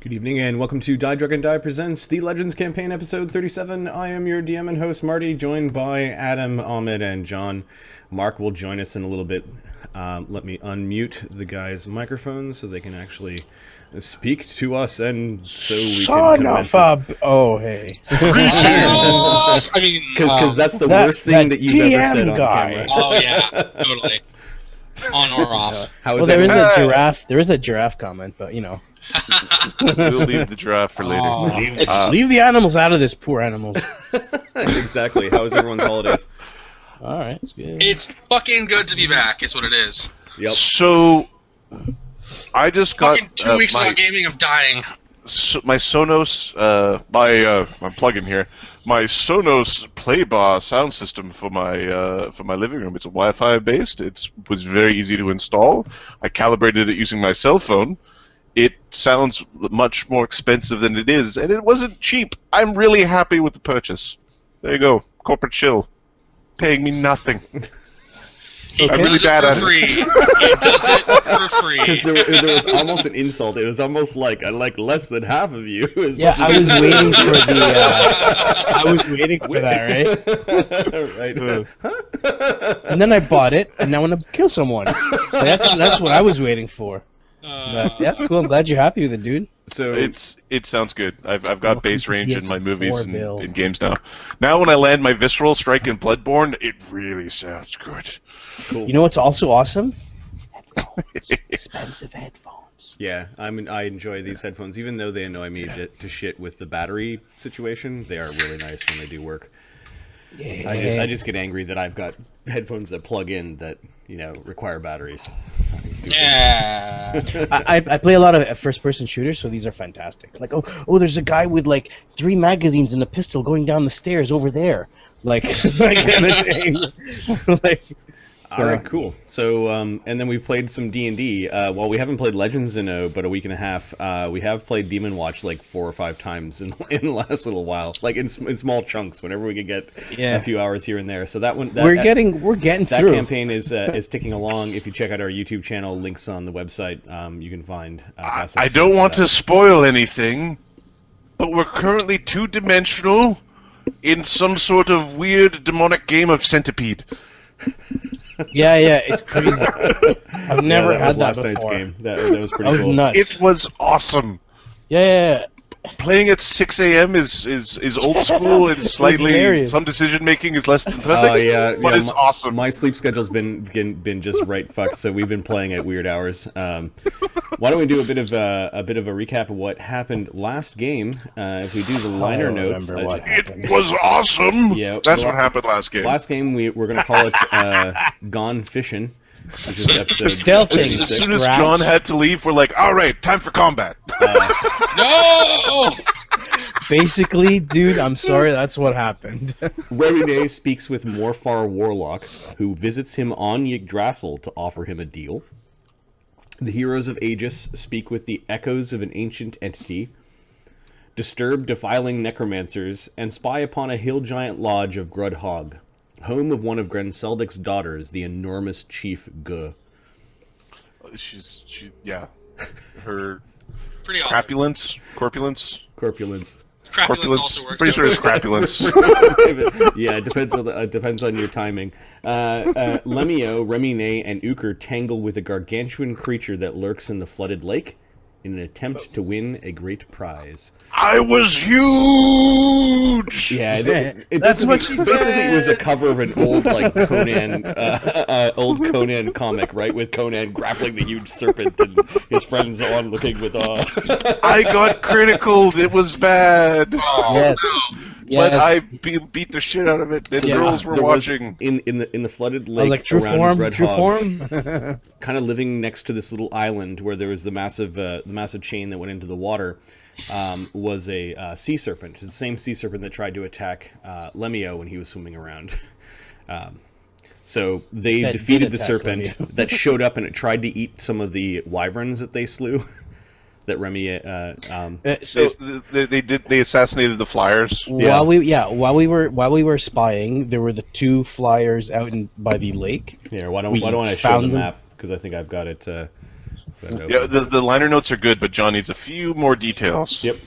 Good evening and welcome to DieDragonDie presents the Legends Campaign episode 37. I am your DM and host Marty, joined by Adam, Ahmed, and John. Mark will join us in a little bit. Let me unmute the guys' microphones so they can actually speak to us, and so we can commence. Oh, hey. I mean, because that's the worst thing that you've ever said on guy. camera. Oh yeah, totally. On or off. How is Well, that? there is a giraffe. There is a giraffe comment, but you know, We'll leave the giraffe for later. leave the animals out of this. Poor animals. Exactly. How was everyone's holidays? All right, it's good. It's fucking good to be back. Is what it is. Yep. So, I just got Fucking 2 weeks without gaming. I'm dying. my Sonos, I'm plugging here. My Sonos Playbar sound system for my living room. It's a Wi-Fi based. It was very easy to install. I calibrated it using my cell phone. It sounds much more expensive than it is, and it wasn't cheap. I'm really happy with the purchase. There you go, corporate shill, paying me nothing. He I'm really does bad it at for free. He does it for free. Because there was almost an insult. It was almost like I like less than half of you. Yeah, I was waiting for the. I was waiting for that, right? And then I bought it, and now I want to kill someone. That's what I was waiting for. But that's cool. I'm glad you're happy with it, dude. So It sounds good. I've got base range in my PS4 movies and build. in games now. Now when I land my visceral strike in Bloodborne, it really sounds good. cool. You know what's also awesome? Headphones. Expensive headphones. Yeah, I enjoy these headphones, even though they annoy me to shit with the battery situation. They are really nice when they do work. Yeah. I just get angry that I've got headphones that plug in that require batteries. It's fucking stupid. Yeah. I play a lot of first-person shooters, so these are fantastic. Like, oh, there's a guy with like 3 magazines and a pistol going down the stairs over there, like that kind of thing. Like, All right, cool. So, and then we played some D&D. Well, we haven't played Legends in but a week and a half. We have played Demon Watch like 4 or 5 times in the last little while, like in small chunks, whenever we could get a few hours here and there. So we're getting that through. That through. campaign is ticking along. If you check out our YouTube channel, links on the website, you can find. Past I episodes don't of want that. to spoil anything, but we're currently 2-dimensional in some sort of weird demonic game of Centipede. Yeah, it's crazy. I've never that had was that last before. night's game. That was pretty That was cool. nuts. It was awesome. Yeah. Playing at 6 a.m. is old school and slightly hilarious. some decision making is less than perfect. But it's awesome. My sleep schedule's been just right fucked, so we've been playing at weird hours. Why don't we do a bit of a recap of what happened last game? If we do the liner notes, remember what happened. It was awesome. Yeah, That's what happened last game. Last game we're gonna call it Gone Fishing. Which is episode Stealthing. As 36. soon as Scratch. John had to leave, we're like, all right, time for combat. No. Basically, dude, I'm sorry, that's what happened. Remine speaks with Morfar Warlock, who visits him on Yggdrasil to offer him a deal. The Heroes of Aegis speak with the echoes of an ancient entity, disturb defiling necromancers, and spy upon a hill giant lodge of Grudhog, home of one of Grenseldek's daughters, the enormous Chief Guh. Her Pretty awesome. corpulence. Crapulence also works. Pretty sure it's crapulence. Yeah, it depends on your timing. Lemio, Remine, and Uker tangle with a gargantuan creature that lurks in the flooded lake in an attempt to win a great prize. I was huge. Yeah, it That's what she basically said. it was a cover of an old Conan comic, right? With Conan grappling the huge serpent and his friends on looking with awe. I got criticaled. It was bad. Oh, Yes. no. But Yes. I beat the shit out of it. The girls were There was- watching. in the flooded I lake was like, true around form. Grudhog, kind of living next to this little island where there was the massive chain that went into the water, was a sea serpent. It's the same sea serpent that tried to attack Lemio when he was swimming around. So they That defeated did the attack serpent Lemio. that showed up and it tried to eat some of the wyverns that they slew. That Remy, So They assassinated the flyers. while we were spying, there were the 2 flyers out by the lake. here, why don't We I show found the them. map? Because I think I've got it Yeah, the liner notes are good, but John needs a few more details. Yep.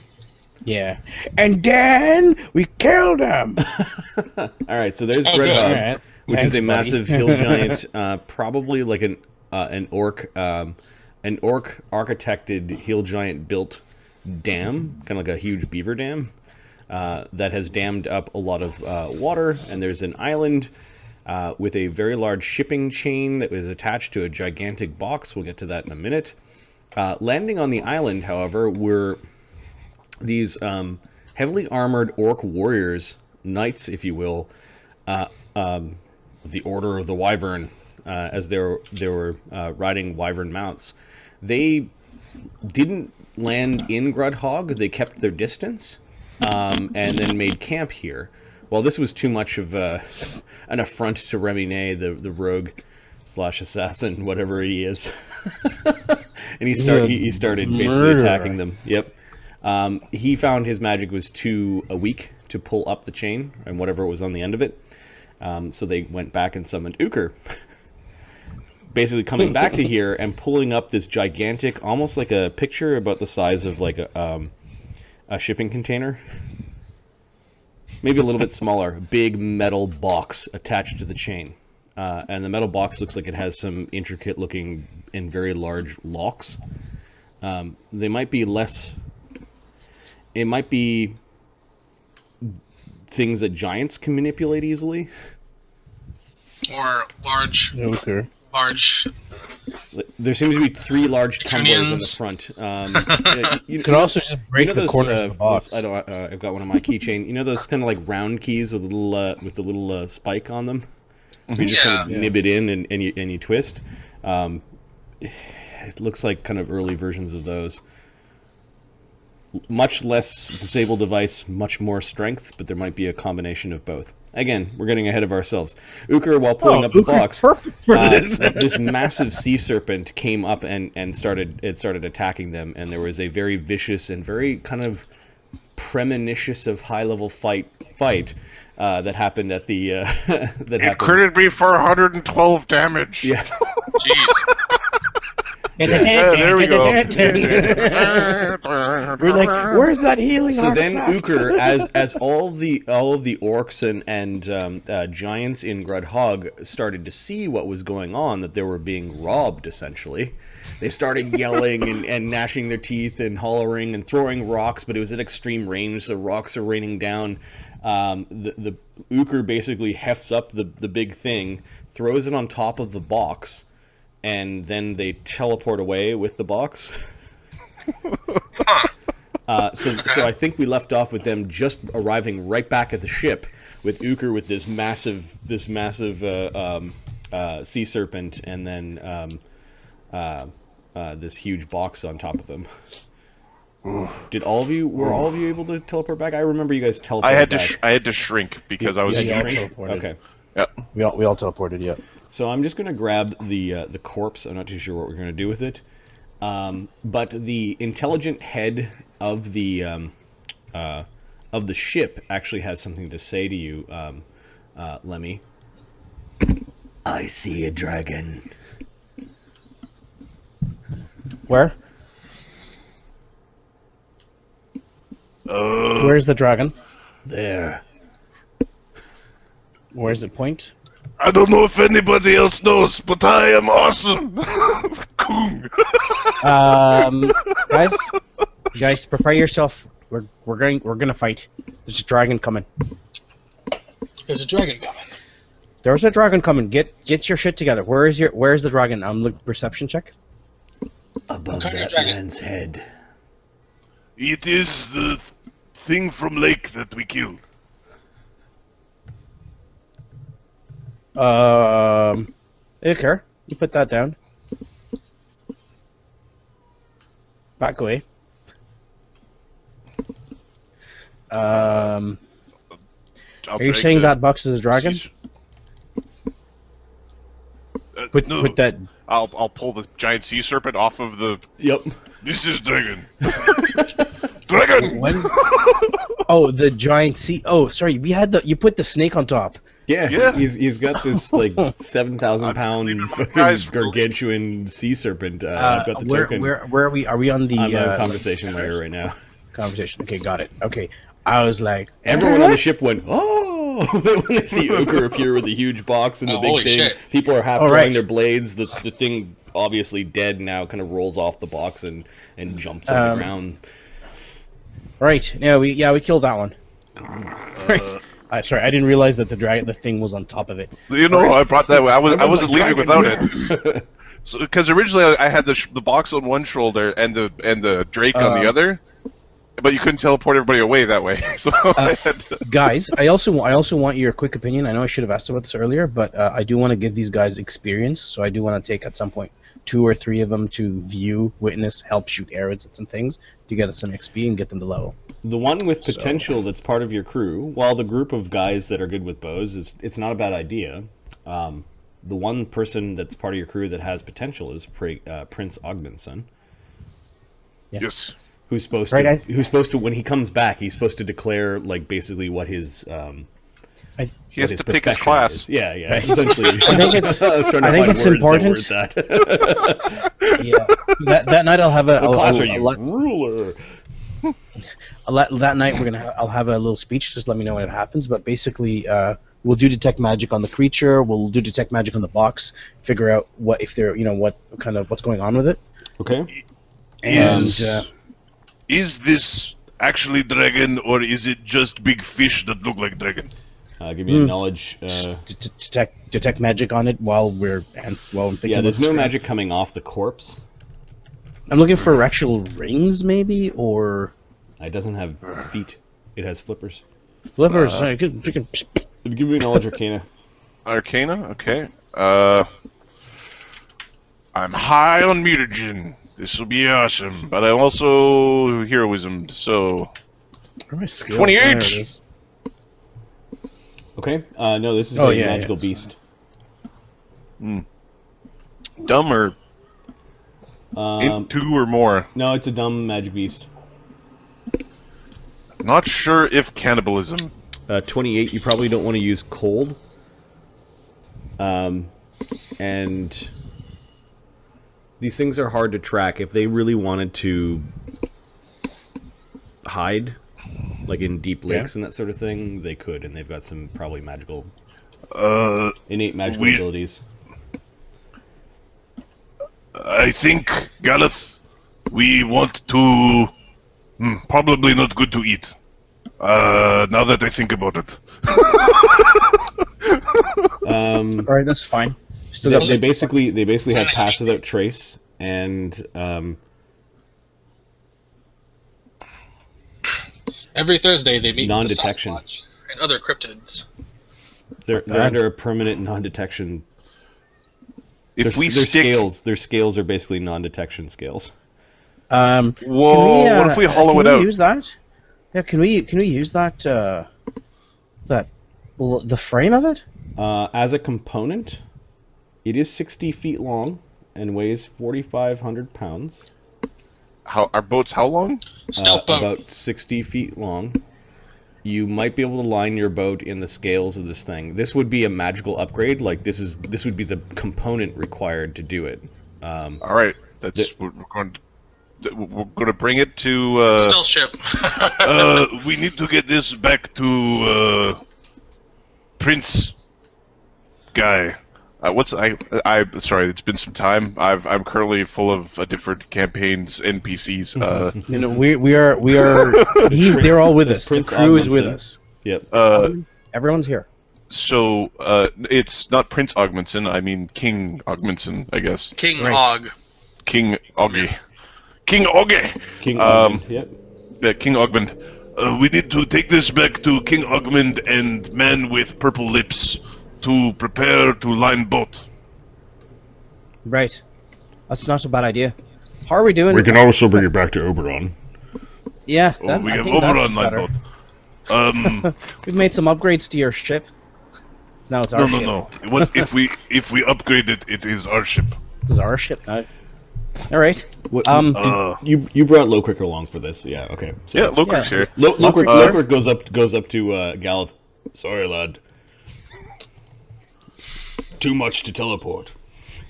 Yeah. And then we killed him. All right, so there's Oh, Grenhog, good. All right. which Thanks, is a buddy. massive hill giant, probably like an orc architected hill giant built dam, kind of like a huge beaver dam, that has dammed up a lot of water. And there's an island with a very large shipping chain that was attached to a gigantic box. We'll get to that in a minute. Landing on the island, however, were these heavily armored orc warriors, knights, if you will, the Order of the Wyvern, as they were riding wyvern mounts. They didn't land in Grudhog. They kept their distance, and then made camp here. Well, this was too much of an affront to Remine, the rogue / assassin, whatever he is, and he started basically attacking them. Yep. He found his magic was too weak to pull up the chain and whatever was on the end of it. So they went back and summoned Uker. Basically coming back to here and pulling up this gigantic, almost like a picture about the size of like a shipping container. Maybe a little bit smaller. Big metal box attached to the chain. And the metal box looks like it has some intricate looking and very large locks. They might be less... It might be things that giants can manipulate easily. Or large. Okay. Large. There seems to be 3 large tumblers on the Petunians. front. You could also just break the corners of the box. I've got one on my keychain. You know those kind of like round keys with a little spike on them? Where you just kind of nib it in and you twist. It looks like kind of early versions of those. Much less disable device, much more strength, but there might be a combination of both. Again, we're getting ahead of ourselves. Uker, while pulling up the box, perfect for this. this massive sea serpent came up and started attacking them, and there was a very vicious and very kind of premonitious of high-level fight that happened at the It critted me for 112 damage. Yeah. Jeez. There we go. We're like, where's that healing So then artifact? Uker, as all of the orcs and giants in Grudhog started to see what was going on, that they were being robbed, essentially, they started yelling and gnashing their teeth and hollering and throwing rocks, but it was at extreme range, so rocks are raining down. The Uker basically hefts up the big thing, throws it on top of the box, and then they teleport away with the box. So I think we left off with them just arriving right back at the ship with Uker with this massive sea serpent, and then this huge box on top of him. Were all of you able to teleport back? I remember you guys teleported back. I had to shrink because I was. Yeah, Shrink? teleported. Okay. Yeah. We all teleported, yeah. So I'm just going to grab the corpse. I'm not too sure what we're going to do with it. But the intelligent head of the ship actually has something to say to you, Lemmy. I see a dragon. Where? Where's the dragon? There. Where's it point? I don't know if anybody else knows, but I am awesome. Cool. Guys, prepare yourself. We're gonna fight. There's a dragon coming. There's a dragon coming. There's a dragon coming. Get your shit together. Where's the dragon? Look, perception check. Above Turn your that dragon. man's head. It is the thing from Lake that we killed. Okay, you put that down. Back away. Are you saying that box is a dragon? Put that. I'll pull the giant sea serpent off of the. Yep. This is dragon. Dragon. When? Oh, the giant sea. Oh, sorry. You put the snake on top. Yeah, he's got this like 7,000 pound leaving my fucking prize for- gargantuan sea serpent. I've got the token. where are we? Are we on the I'm on a conversation layer right now. conversation? Okay, got it. Okay, I was like, Everyone on the ship went, "Oh!" when they see Ochre appear with a huge box and the Oh, big holy thing. shit. People are half Oh, drawing right. their blades. The thing, obviously dead now, kind of rolls off the box and jumps on the ground. right, we killed that one. Sorry, I didn't realize that the thing was on top of it. You know, I brought that. I wasn't like, leaving without it. So, because originally I had the box on one shoulder and the Drake on the other, but you couldn't teleport everybody away that way. So I had to... Guys, I also want your quick opinion. I know I should have asked about this earlier, but I do want to give these guys experience. So I do want to take at some point 2 or 3 of them to view, witness, help shoot arrows at some things to get us some XP and get them to level. The one with potential that's part of your crew, while the group of guys that are good with bows it's not a bad idea. The one person that's part of your crew that has potential is Prince Ogmanson. Yeah. Yes. Who's supposed Right, to? Who's supposed to? When he comes back, he's supposed to declare like basically what his. He has what to pick his profession class. is. Yeah. It's essentially. I think it's important. Yeah, that night I'll have a. What class are I'll you? let- Ruler. that night I'll have a little speech. Just let me know when it happens. But basically, we'll do detect magic on the creature. We'll do detect magic on the box. Figure out what's going on with it. Okay. And Is this actually dragon, or is it just big fish that look like dragon? Give me a knowledge. detect magic on it while we're thinking. Yeah, about there's this no guy. magic coming off the corpse. I'm looking for actual rings, maybe, or It doesn't have feet. It has flippers. flippers. Give me a knowledge arcana. Arcana, okay. I'm high on mutagen. This will be awesome. But I'm also heroism, so Where are my skills? 28. There it is. Okay. No, this is Oh, a yeah, magical it's beast. dumb or in 2 or more. No, it's a dumb magic beast. Not sure if cannibalism. 28. You probably don't want to use cold. And these things are hard to track. If they really wanted to hide, like in deep lakes and that sort of thing, they could, and they've got some probably magical, innate magical abilities. I think, Galeth, we want to... probably not good to eat. Now that I think about it. All right, that's fine. Still got They basically have pass without trace, and Every Thursday they meet Non-detection. with the Sasquatch and other cryptids. they're under a permanent non-detection. If we Their stick... scales are basically non-detection scales. Whoa, can we, what if we hollow it can out? we use that? Yeah, can we use that? The frame of it? As a component, it is 60 feet long and weighs 4,500 pounds. Our boat's how long? Stealth boat. About 60 feet long. You might be able to line your boat in the scales of this thing. This would be a magical upgrade. Like this would be the component required to do it. All right, we're going to bring it to. Stealth ship. We need to get this back to Prince guy. Sorry, it's been some time. I'm currently full of different campaigns, NPCs. We are. They're all with us. The Prince crew is with Ogmanson. us. Yep. Everyone's here. So it's not Prince Ogmanson. I mean King Ogmanson, I guess. King Right. Og. King Oggy. King Oggy. King Ogmund, yep. Yeah, King Ogmund. We need to take this back to King Ogmund and man with purple lips to prepare to line boat. Right. That's not a bad idea. How are we doing? We can also bring it back to Oberon. Yeah, Oh, we I have think that's Oberon line better. boat. We've made some upgrades to your ship. Now it's our ship. No. If we upgrade it, it is our ship. This is our ship now. All right. What, Uh, you brought Lowcrick along for this, yeah? Okay. So yeah, Loker's Yeah. here. Lowcrick Lowcrick, goes up to Galeth. Sorry, lad. too much to teleport.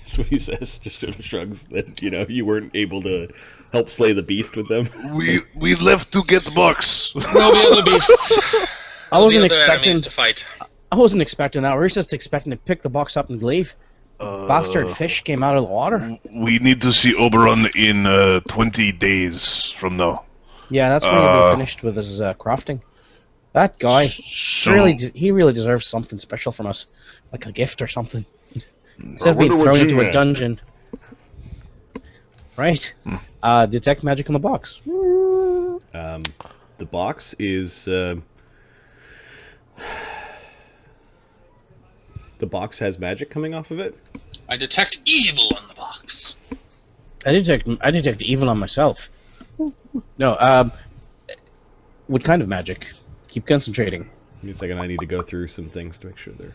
That's what he says. Just sort of shrugs that you weren't able to help slay the beast with them. We left to get the box. There'll be other beasts. I wasn't There'll be other expecting enemies to fight. I wasn't expecting that. We were just expecting to pick the box up and leave. Bastard fish came out of the water. We need to see Oberon in 20 days from now. Yeah, that's when he'll be finished with his crafting. That guy, he really deserves something special from us, like a gift or something. Instead of being thrown into a dungeon. Right. Detect magic on the box. The box is... The box has magic coming off of it? I detect evil in the box. I detect evil on myself. No, what kind of magic? Keep concentrating. Give me a second, I need to go through some things to make sure they're...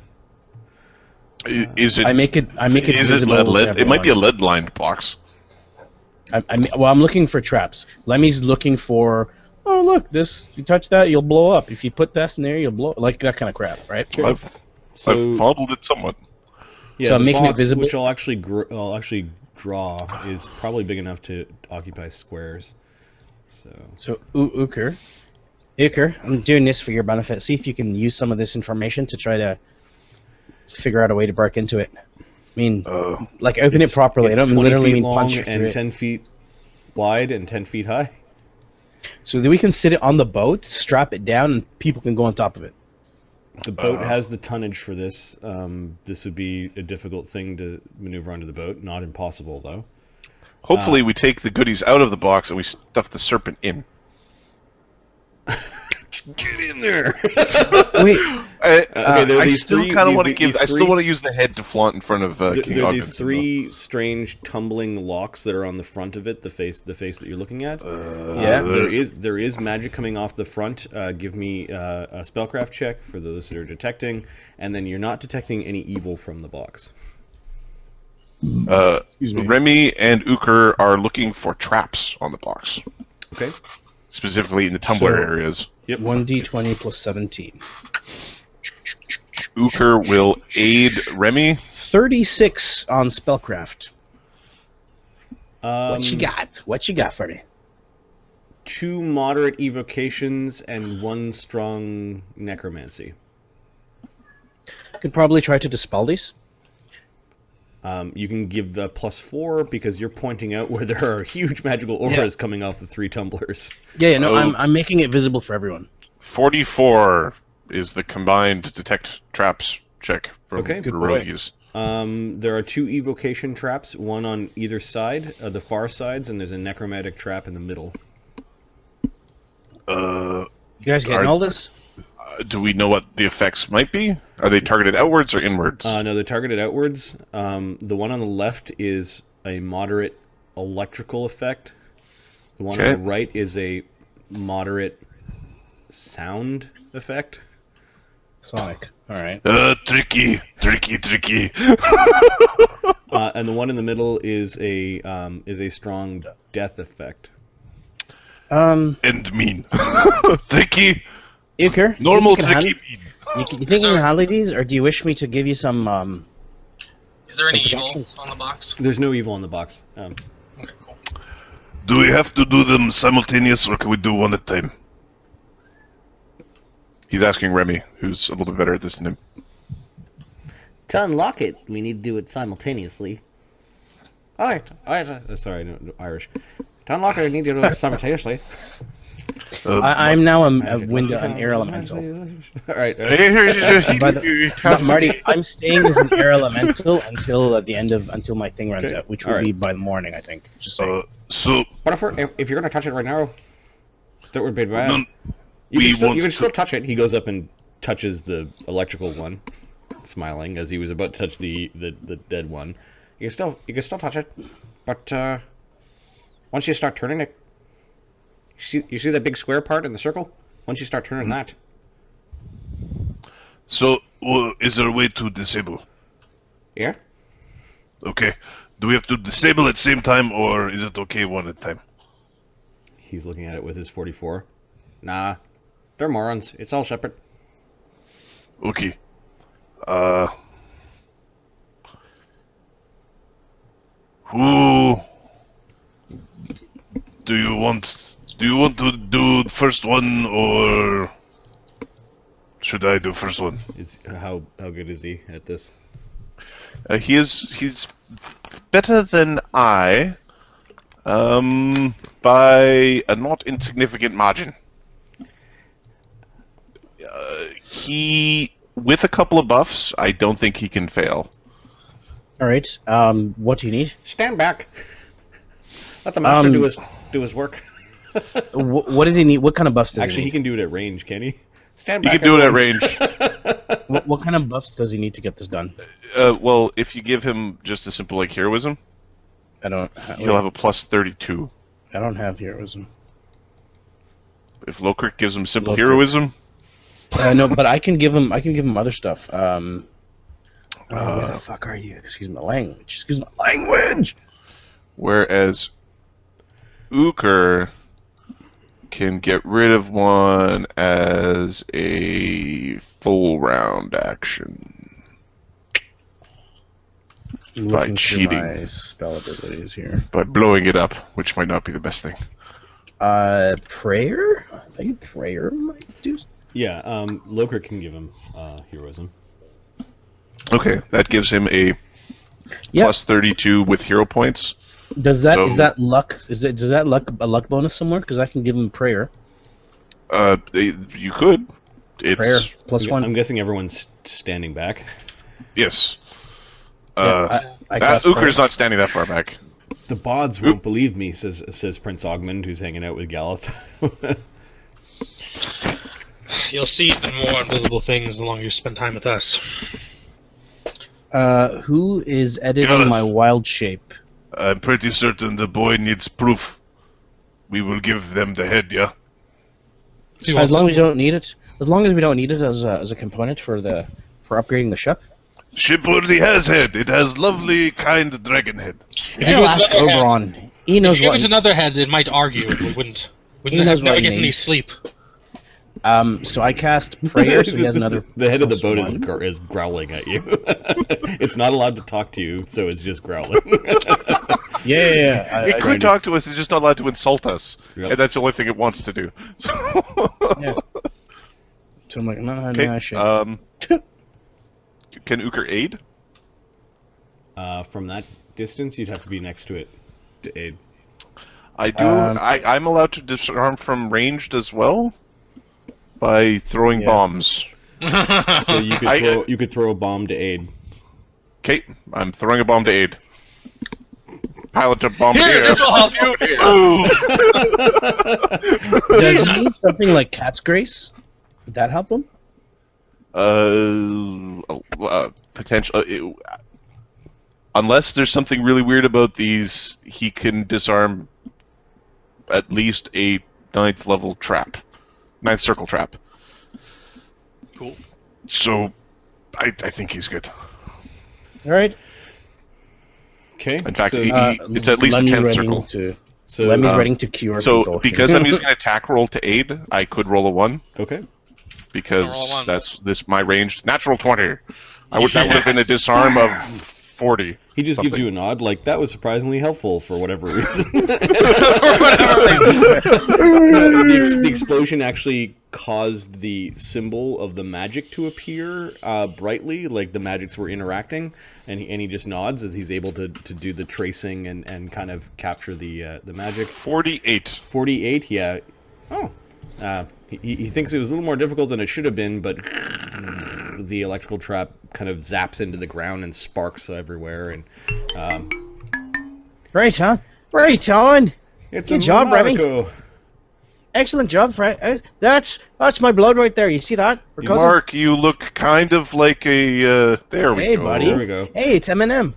Is it? I make it Is it visible lead? to It might be a everyone. lead-lined box. I'm looking for traps. Lemmy's looking for. Oh look, this. If you touch that, you'll blow up. If you put this in there, you'll blow. Like that kind of crap, right? I've followed it somewhat. Yeah, So I'm the making it box, visible? which I'll actually draw, is probably big enough to occupy squares. So Uker, I'm doing this for your benefit. See if you can use some of this information to try to figure out a way to break into it. I mean, like open it properly. I It's don't 20 literally feet mean long punch through and it. 10 feet wide and 10 feet high. So that we can sit it on the boat, strap it down, and people can go on top of it. The boat has the tonnage for this. This would be a difficult thing to maneuver onto the boat. Not impossible, though. Hopefully, we take the goodies out of the box and we stuff the serpent in. Get in there! Wait, I still kind of want to give. I still three- want to use the head to flaunt in front of King There are Ogden. these three strange tumbling locks that are on the front of it. The face that you're looking at. Yeah. There is magic coming off the front. Give me a spellcraft check for those that are detecting, and then you're not detecting any evil from the box. excuse me. Remy and Uker are looking for traps on the box, Okay. specifically in the tumbler So- areas. Yep. 1d20 plus 17. Uker will aid Remy. 36 on spellcraft. What you Um, got? What you got for me? 2 moderate evocations and 1 strong necromancy. Could probably try to dispel these. You can give +4 because you're pointing out where there are huge magical auras coming off the 3 tumblers. Yeah, no, Oh. I'm making it visible for everyone. 44 is the combined detect traps check from Okay. the Good rogues. There are 2 evocation traps, one on either side, the far sides, and there's a necromantic trap in the middle. You guys getting Are- all this? Do we know what the effects might be? Are they targeted outwards or inwards? No, they're targeted outwards. The one on the left is a moderate electrical effect. The one Okay. on the right is a moderate sound effect. Sonic. All right. Tricky. And the one in the middle is a strong death effect. And mean. Tricky. Iker, Normal you think tricky. you think you can handle these, or do you wish me to give you some? Is there any Some evil protections. on the box? There's no evil in the box. Okay, cool. Do we have to do them simultaneous or can we do one at a time? He's asking Remy, who's a little bit better at this than him. To unlock it, we need to do it simultaneously. Alright. Sorry, no, Irish. To unlock it, I need to do it simultaneously. I'm now an air elemental. Alright. But Marty, I'm staying as an air elemental until the end of my thing runs Okay. out, which will All be right. by the morning, I think. Just saying. So, But if you're gonna touch it right now, that would be bad. none, You we can, still, want you can to- still touch it. He goes up and touches the electrical one, smiling as he was about to touch the dead one. You can still touch it, but once you start turning it, you see that big square part in the circle? Once you start turning that, so is there a way to disable? yeah. Okay. Do we have to disable at the same time or is it okay one at a time? He's looking at it with his 44. Nah, they're morons. It's all separate. Okay. Who do you want? Do you want to do the first one, or should I do first one? How good is he at this? He's better than I, by a not insignificant margin. He, with a couple of buffs, I don't think he can fail. All right. What do you need? Stand back. Let the master do his work. What does he need? What kind of buffs does Actually, he he need? can do it at range, can he? Stand He back. can do it at everyone. range. What kind of buffs does he need to get this done? Well, if you give him just a simple like heroism, I don't. he'll have a plus 32. I don't have heroism. If Lokrik gives him simple Lokrik. heroism, No, but I can give him. I can give him other stuff. Where the fuck are you? Excuse my language. Excuse my language. whereas Uker can get rid of one as a full round action. Looking through cheating. my spell abilities here. By blowing it up, which might not be the best thing. Prayer. I think prayer might do. Yeah, Lokrik can give him heroism. Okay, that gives him a Yep. plus 32 with hero points. Does that is So- that luck? Does that luck a luck bonus somewhere? Because I can give him prayer. You could. It's Prayer plus I'm one. guessing everyone's standing back. yes. I cast Uker's prayer. not standing that far back. The Bods won't believe me, says Prince Ogmund, who's hanging out with Galeth. You'll see even more invisible things the longer you spend time with us. Who is editing Gareth. my wild shape? I'm pretty certain the boy needs proof. We will give them the head, yeah? See, As long as you don't need it. As long as we don't need it as a component for upgrading the ship. Ship already has head. It has lovely, kind dragon head. if I you will give us ask another head- Oberon. He knows if you give what. us another head, it might argue, and we wouldn't He knows never what he get any needs. sleep. So I cast prayer, so he has another. The head of the plus boat one. is growling at you. It's not allowed to talk to you, so it's just growling. Yeah. It could talk to us, it's just not allowed to insult us. Yep. And that's the only thing it wants to do. Yeah. So I'm like, no, Okay, shit. can Uker aid? From that distance, you'd have to be next to it to aid. I do. I'm allowed to disarm from ranged as well by throwing Yeah. bombs. So you could throw a bomb to aid. Okay, I'm throwing a bomb to aid. Pilot a bomb Here, here. this will help you. Does he need something like Cat's Grace? Would that help him? Potential. Unless there's something really weird about these, he can disarm at least a 9th level trap. 9th circle trap. Cool. So, I think he's good. All right. Okay. In fact, so, it's at least a Lemmy's 10th ready circle. so Lemmy's ready to cure So, convulsion. because I'm using an attack roll to aid, I could roll a 1. okay. Roll a Because one. that's my ranged natural 20. That would have been a disarm of 40. He just gives something. you a nod, like that was surprisingly helpful for whatever reason. For whatever reason. The explosion actually caused the symbol of the magic to appear brightly, like the magics were interacting, and he just nods as he's able to do the tracing and kind of capture the magic. 48. 48, yeah. Oh. He thinks it was a little more difficult than it should have been, but the electrical trap kind of zaps into the ground and sparks everywhere, and Right on. Right on. it's Good a job, Remy. Marco. Excellent job, Fred. That's my blood right there. You see that? We're cousins. Mark, you look kind of like a. There we Hey, go. buddy. There we go. Hey, it's Eminem.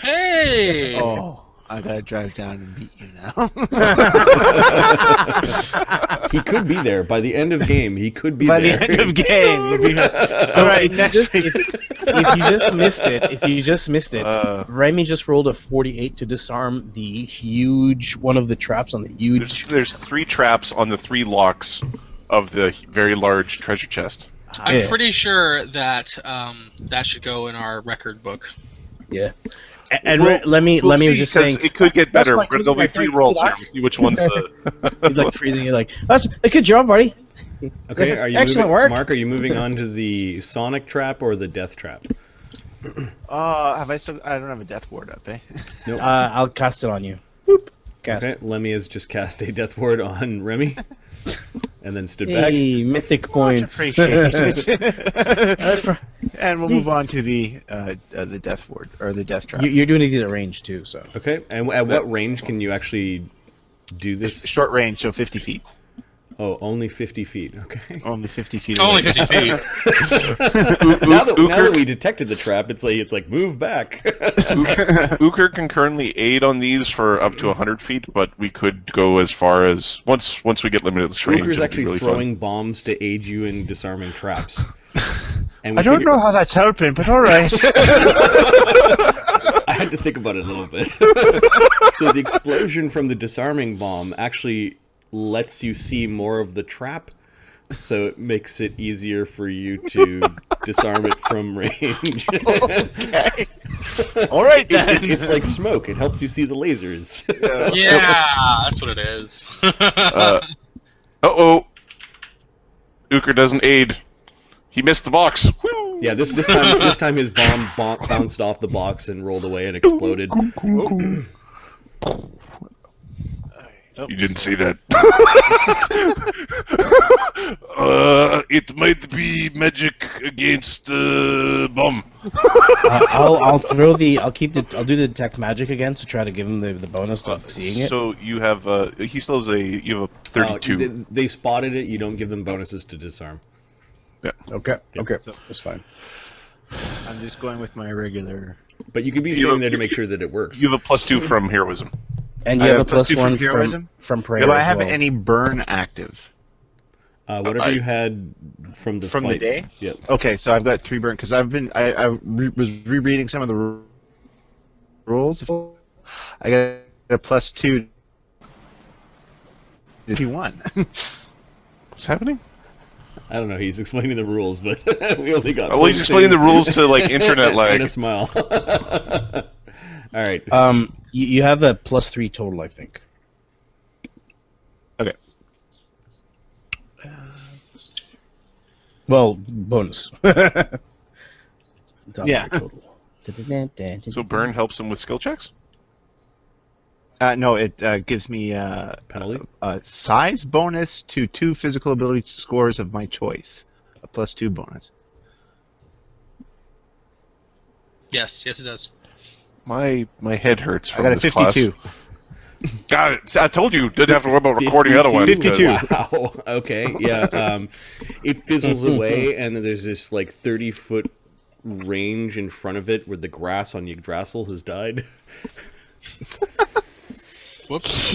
Hey! Oh, I gotta drive down and beat you now. He could be there by the end of game. He could be By there. the end of game, you'll be all right. Next week. If you just missed it, Remy just rolled a 48 to disarm the huge one of the traps on the huge. There's 3 traps on the 3 locks of the very large treasure chest. I'm Yeah. pretty sure that that should go in our record book. Yeah. And Lemmy was just saying it could get better. my- There'll be 3 rolls here. We'll see which one's the. he's like freezing. You're like, that's a good job, buddy. Okay, are you Excellent moving, work. Mark? Are you moving on to the Sonic trap or the Death trap? Have I still? I don't have a death ward up, eh? I'll cast it on you. Boop. Cast. Okay, Lemmy has just cast a Death ward on Remy, and then stood back. Hey, mythic points. Appreciate it. And we'll move on to the death ward or the death trap. You're doing these at range too, so. Okay, and at what range can you actually do this? Short range, so 50 feet. Oh, only 50 feet. Okay. Only 50 feet. Only away. 50 feet. now that we detected the trap, it's like move back. Uker can currently aid on these for up to 100 feet, but we could go as far as once we get limitless range. Uker's it'll be actually really throwing bombs to aid you in disarming traps. And I don't know how that's helping, but all right. I had to think about it a little bit. So the explosion from the disarming bomb actually lets you see more of the trap, so it makes it easier for you to disarm it from range. Okay. All right then. It's like smoke. It helps you see the lasers. Yeah, that's what it is. Uh-oh. Uker doesn't aid. He missed the box. Woo! Yeah, this time his bomb bounced off the box and rolled away and exploded. You didn't see that. It might be magic against bomb. I'll do the detect magic again to try to give him the bonus of seeing it. So you have he still has you have a 32. They spotted it. You don't give them bonuses to disarm. Yeah. Okay, that's fine. I'm just going with my regular. But you could be sitting there to make sure that it works. You have a +2 from heroism. And you I have have a plus +2 from one heroism? from prayer. Do I as have well. any burn active? Whatever you had from the From the fight. day? Yep. Okay, so I've got 3 burn because I was rereading some of the rules. I got a +2. If you won. What's happening? I don't know. He's explaining the rules, but we only got. Well, he's explaining the rules to like internet and lag. a smile. All right. You have a +3 total, I think. Okay. Well, bonus. Yeah. Total. So burn helps him with skill checks. No, it gives me Penalty? a size bonus to 2 physical ability scores of my choice. A +2 bonus. Yes, it does. My head hurts I from got a this 52. class. Got it. I told you didn't have to worry about recording the other one. 52. Wow. Okay. Yeah. It fizzles away, and then there's this like 30-foot range in front of it where the grass on Yggdrasil has died. Whoops.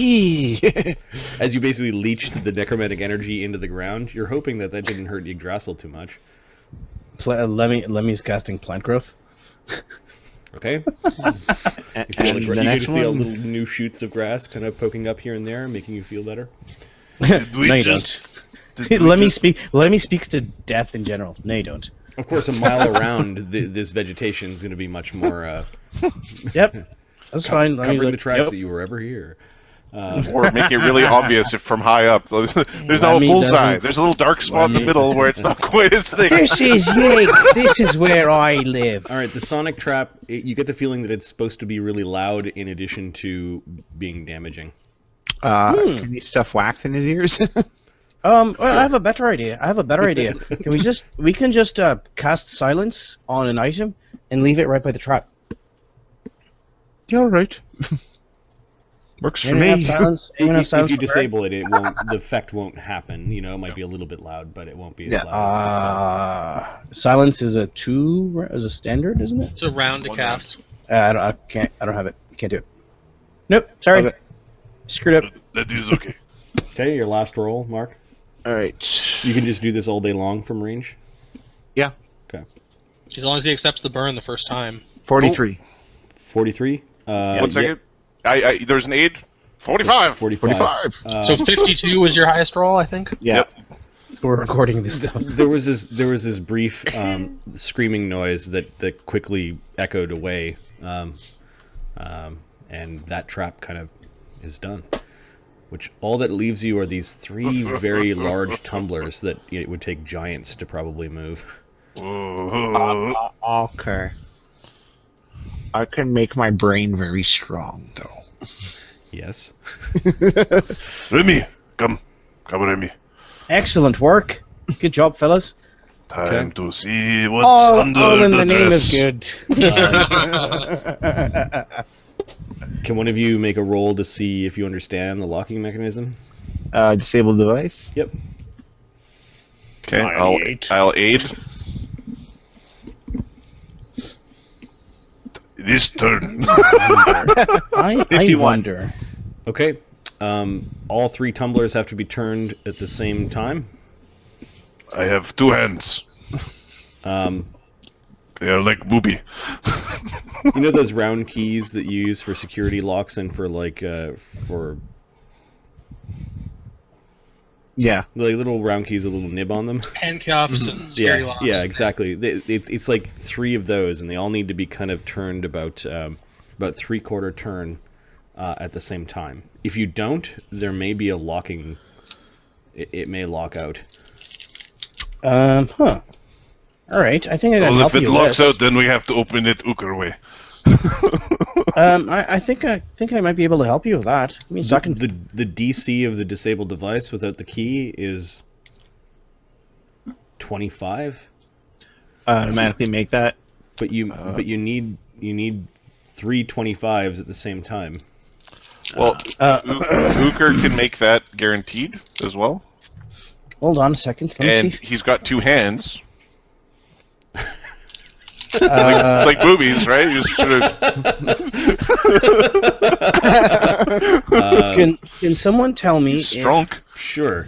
As you basically leached the necromantic energy into the ground, you're hoping that didn't hurt Yggdrasil too much. Lemmy's casting plant growth. Okay. And You see, the you get next to see all one, little new shoots of grass kind of poking up here and there, making you feel better. No, you don't. Lemmy speaks to death in general. No, you don't. Of course, a mile around, this vegetation is going to be much more Yep, that's fine. Lemmy's covering like, the tracks yep. that you were ever here. Or make it really obvious if from high up. There's no Lemmy bullseye. doesn't- There's a little dark spot in the Lemmy- middle where it's not quite as thick. This is Yig. This is where I live. All right, the sonic trap, you get the feeling that it's supposed to be really loud in addition to being damaging. can you stuff wax in his ears? Well, I have a better idea. We can just cast silence on an item and leave it right by the trap. Yeah, all right. Works for Anyone have me. silence? Anyone have If silence you for disable it, the effect won't happen. You know, it might be a little bit loud, but it won't be as Yeah. loud as the spell. silence is a standard, isn't it? It's a round to One cast. I don't have it. Can't do it. Nope. Sorry. Okay. Screwed up. That is okay. Okay, your last roll, Mark. All right. You can just do this all day long from range. Yeah. Okay. As long as he accepts the burn the first time. 43. 43. 1 second. There's an aid. 45. 45. So 52 was your highest roll, I think. Yeah. We're recording this stuff. There was this brief screaming noise that quickly echoed away. and that trap kind of is done. Which all that leaves you are these 3 very large tumblers that it would take giants to probably move. Okay. I can make my brain very strong, though. Yes. Remy, come, Remy. Excellent work. Good job, fellas. Time to see what's All under in the the name dress. is good. Can one of you make a roll to see if you understand the locking mechanism? Disable device. Yep. Okay, I'll aid. I'll aid. This turn. I 51. wonder. Okay. All 3 tumblers have to be turned at the same time. I have 2 hands. They are like booby. You know those round keys that you use for security locks and for for Yeah. like little round keys with a little nib on them? Handcuffs and scary locks. Yeah, exactly. It's like 3 of those, and they all need to be kind of turned about 3/4 turn at the same time. If you don't, there may be a locking. It may lock out. Huh. All right. I think I got Well, help if it you locks with out, then we have to open it Uker way. I think I might be able to help you with that. I mean, so I can. The DC of the disabled device without the key is 25. Automatically make that. But you need 3 25s at the same time. Well, Uker can make that guaranteed as well. Hold on a second. Let me And see. he's got 2 hands. It's like boobies, right? You just sort of Can someone tell me? strong. Sure.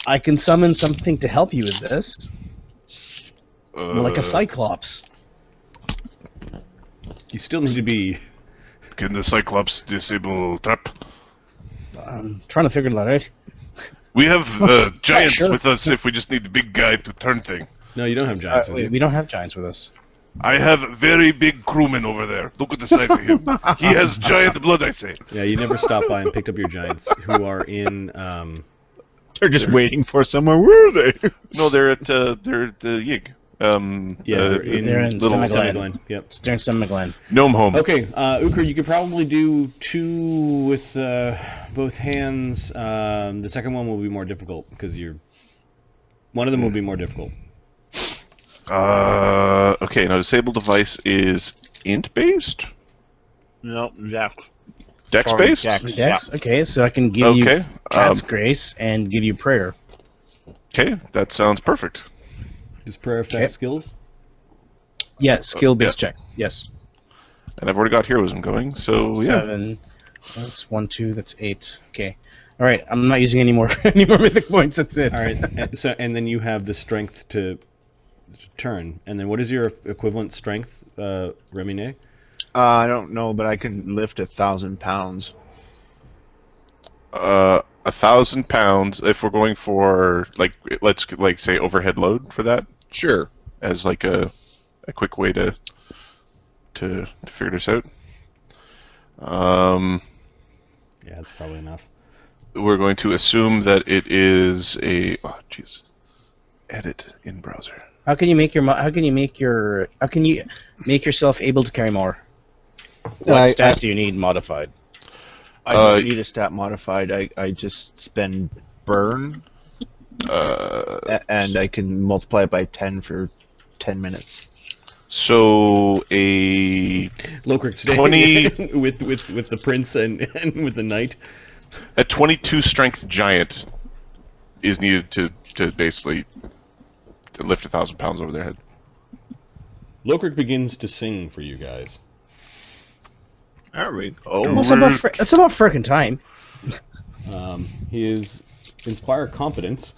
I can summon something to help you with this, like a Uh, cyclops. You still need to be. Can the Cyclops disable trap? I'm trying to figure that out. We have giants sure. with us if we just need the big guy to turn thing. No, you don't have giants with you. We don't have giants with us. I have very big crewman over there. Look at the size of him. He has giant blood, I say. Yeah, you never stopped by and picked up your giants who are in. They're just waiting for somewhere. Where are they? No, they're at the Yig. They're in little Semiglen. Yep. Stern Semiglen. gnome home. Okay, Uker, you could probably do 2 with both hands. The second one will be more difficult because one of them will be more difficult. Okay, now disable device is int based, No, Jack. dex Sorry, based. Jack. Dex. Okay, so I can give you Okay, Cat's Grace and give you Prayer. okay, that sounds perfect. Does prayer affect skills? Yeah, skill-based yeah. check. Yes. And I've already got heroism going, so yeah. 7. That's 1, 2. That's 8. Okay. All right. I'm not using any more mythic points. That's it. All right. And then you have the strength to turn. And then what is your equivalent strength, Remine? I don't know, but I can lift 1,000 pounds. 1,000 pounds. If we're going for let's say overhead load for that Sure. as like a quick way to figure this out. Yeah, that's probably enough. We're going to assume that it is a edit in browser. How can you make yourself able to carry more? What stat do you need modified? I don't need a stat modified. I just spend burn, and I can multiply it by 10 for 10 minutes. So a Lokrik staying 20 with the prince and with the knight. a 22 strength giant is needed to basically lift 1,000 pounds over their head. Lokrik begins to sing for you guys. There we go. Well, it's about frickin' time. His inspire competence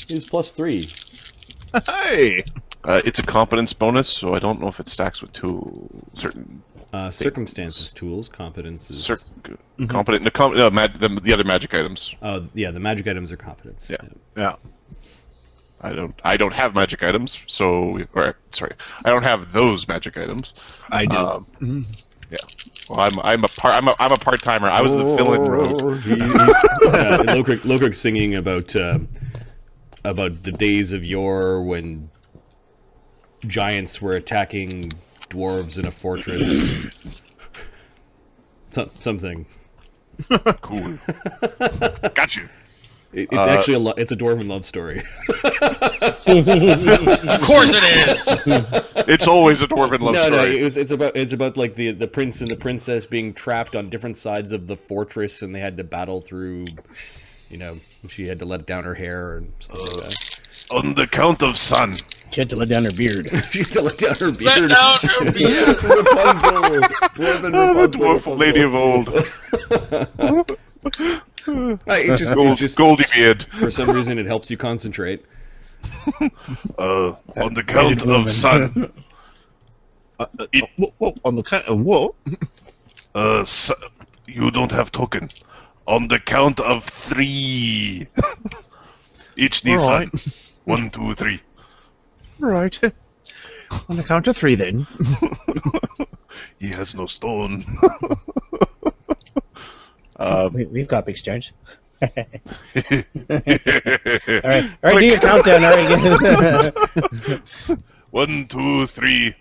is +3. Hey! It's a competence bonus, so I don't know if it stacks with certain Circumstances tools, competence is... competent. The other magic items. Oh, yeah, the magic items are competence. Yeah. Yeah. I don't have magic items, I don't have those magic items. I do. Yeah. Well, I'm a part timer. I was the villain rogue. Lokrik's singing about the days of yore when giants were attacking dwarves in a fortress. Something. Cool. Got you. It's actually it's a dwarven love story. Of course it is. It's always a dwarven love story. No, it's about like the prince and the princess being trapped on different sides of the fortress, and they had to battle through. She had to let down her hair and stuff like that. On the count of sun. She had to let down her beard. She had to let down her Let beard. down your beard. Rapunzel, dwarven Rapunzel, Dwarf lady of old. It's just Goldie beard. for some reason it helps you concentrate. On the count of sun. On the count of what? You don't have token. On the count of 3. Each needs sun. 1, 2, 3. Right. On the count of 3, then. He has no stone. We've got big stones. All right, do your countdown. All right. 1, 2, 3.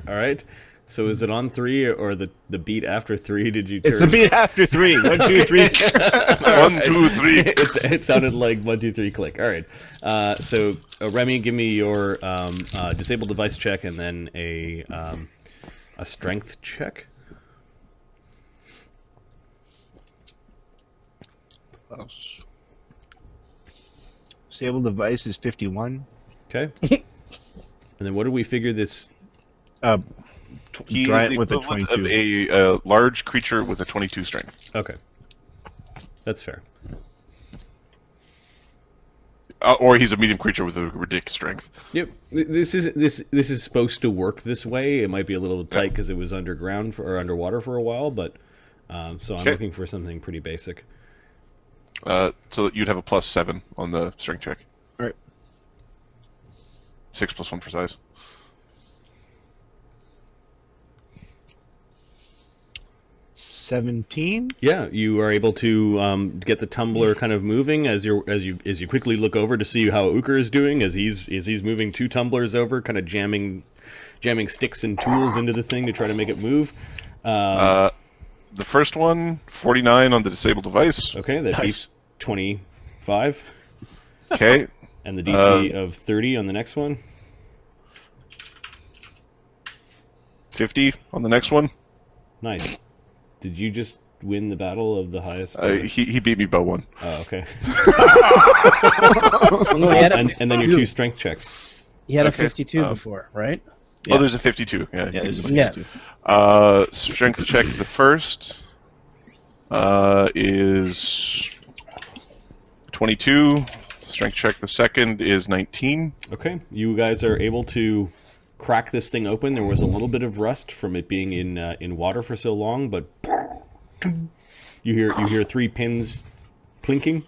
All right. So is it on 3 or the beat after 3? Did you turn? It's the beat after 3. 1, 2, 3. 1, 2, 3. It sounded like 1, 2, 3, click. All right. So Remy, give me your disabled device check and then a strength check. Stable device is 51. Okay. And then what do we figure this? He is Giant the with a equivalent 22. of a large creature with a 22 strength. Okay. That's fair. Or he's a medium creature with a ridiculous strength. Yep. This is supposed to work this way. It might be a little tight because it was underground or underwater for a while, but so I'm looking for something pretty basic. So you'd have a +7 on the strength check. All right. 6 + 1 for size. 17. Yeah, you are able to get the tumbler kind of moving as you quickly look over to see how Uker is doing as he's moving 2 tumblers over, kind of jamming sticks and tools into the thing to try to make it move. The first one, 49 on the disabled device. Okay, that beats 25. Okay. And the DC of 30 on the next one. 50 on the next one. Nice. Did you just win the battle of the highest? He beat me by 1. Oh, okay. and then your 2 strength checks. He had a 52 before, right? Oh, there's a 52. Yeah, there's a 52. Strength check the first is 22. Strength check the second is 19. Okay, you guys are able to crack this thing open. There was a little bit of rust from it being in water for so long, but you hear 3 pins plinking,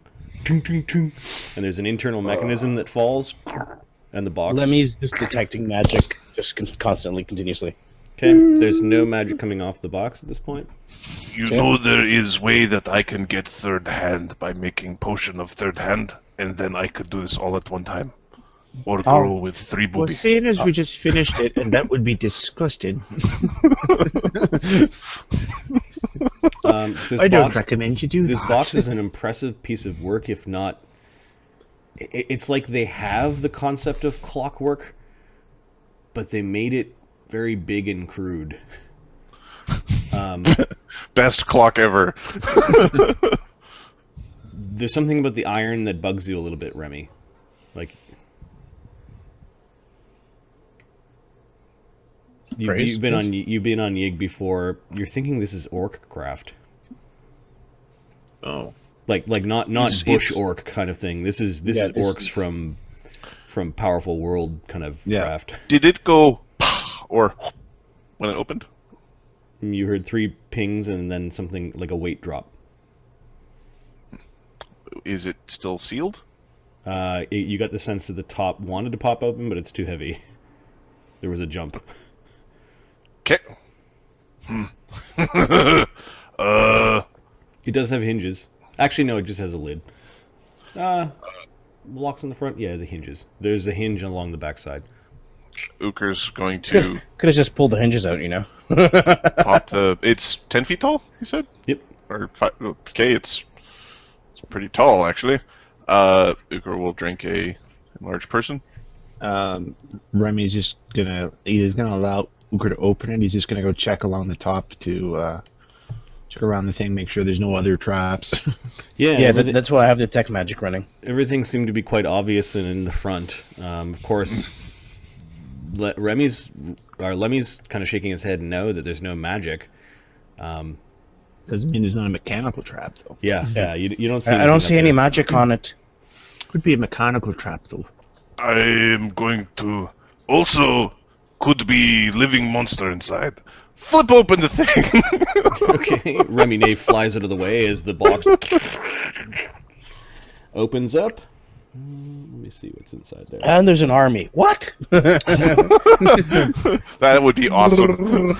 and there's an internal mechanism that falls, and the box. Lemmy's just detecting magic, just constantly, continuously. Okay, there's no magic coming off the box at this point. You know there is way that I can get third hand by making potion of third hand, and then I could do this all at one time. Or grow with 3 Well, boobies. seeing as we just finished it, and that would be disgusting. I don't recommend you do this that. box is an impressive piece of work, if not... It's like they have the concept of clockwork, but they made it very big and crude. Best clock ever. There's something about the iron that bugs you a little bit, Remy. Like... You've been on Yig before. You're thinking this is orc craft. Oh, like not bush orc kind of thing. This is orcs from powerful world kind of craft. Did it go or when it opened? You heard 3 pings and then something like a weight drop. is it still sealed? You got the sense that the top wanted to pop open, but it's too heavy. There was a jump. Okay. It does have hinges. Actually, no, it just has a lid. Locks on the front? Yeah, the hinges. There's a hinge along the backside. Uker's going to Could have just pulled the hinges out, pop the... It's 10 feet tall, you said? Yep. Or 5... Okay, it's pretty tall, actually. Uker will drink a large person. Remy's just gonna... He's gonna allow Uker to open it. He's just gonna go check along the top to... check around the thing, make sure there's no other traps. Yeah, that's why I have detect magic running. Everything seemed to be quite obvious and in the front. Of course, Lemmy's kind of shaking his head no, that there's no magic. Doesn't mean there's not a mechanical trap, though. Yeah, you don't see. I don't see any magic on it. Could be a mechanical trap, though. I am going to... Also, could be living monster inside. Flip open the thing! Okay, Remy Nave flies out of the way as the box opens up. Let me see what's inside there. And there's an army. What? That would be awesome.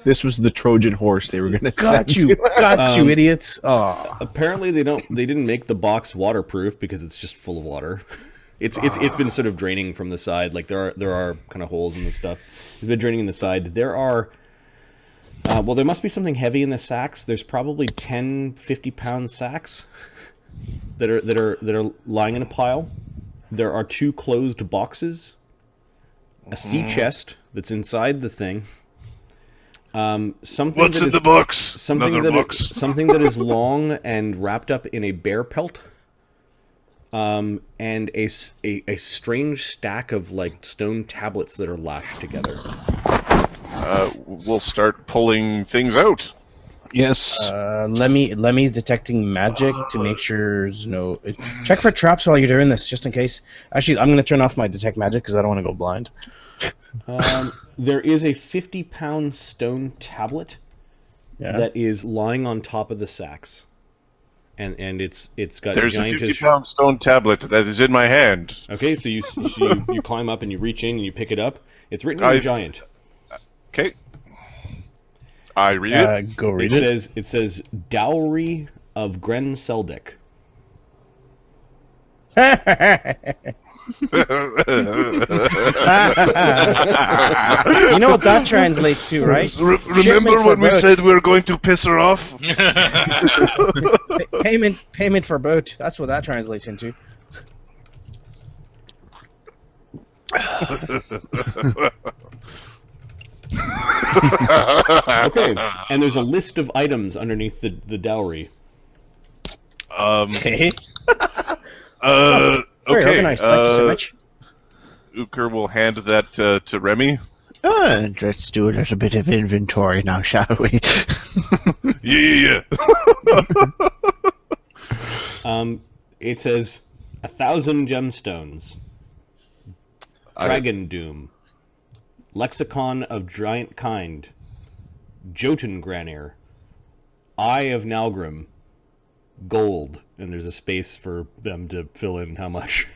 This was the Trojan horse they were going to send. Got you, idiots. Oh. Apparently, they didn't make the box waterproof because it's just full of water. It's been sort of draining from the side. Like there are kind of holes in the stuff. It's been draining in the side. There are. Well, there must be something heavy in the sacks. There's probably 10, 50-pound sacks that are lying in a pile. There are 2 closed boxes, a sea chest that's inside the thing. Something What's in the box? Something Another that box. something that is long and wrapped up in a bear pelt. And a strange stack of like stone tablets that are lashed together. We'll start pulling things out. Yes. Lemmy's detecting magic to make sure there's no... Check for traps while you're doing this, just in case. Actually, I'm going to turn off my detect magic because I don't want to go blind. There is a 50-pound stone tablet that is lying on top of the sacks. And it's got There's a giant... 50-pound stone tablet that is in my hand. Okay, so you climb up and you reach in and you pick it up. It's written in giant. Okay. I read it. Go read it. It says dowry of Grenseldek. You know what that translates to, right? Remember when we said we were going to piss her off? Payment for boat. That's what that translates into. Okay, and there's a list of items underneath the dowry. Okay. Okay. Very organized. Thank you so much. Uker will hand that to Remy. Let's do a little bit of inventory now, shall we? Yeah. It says 1,000 gemstones. Dragon Doom. Lexicon of Giant Kind. Jotun Granir. Eye of Nalgrim. Gold. And there's a space for them to fill in how much.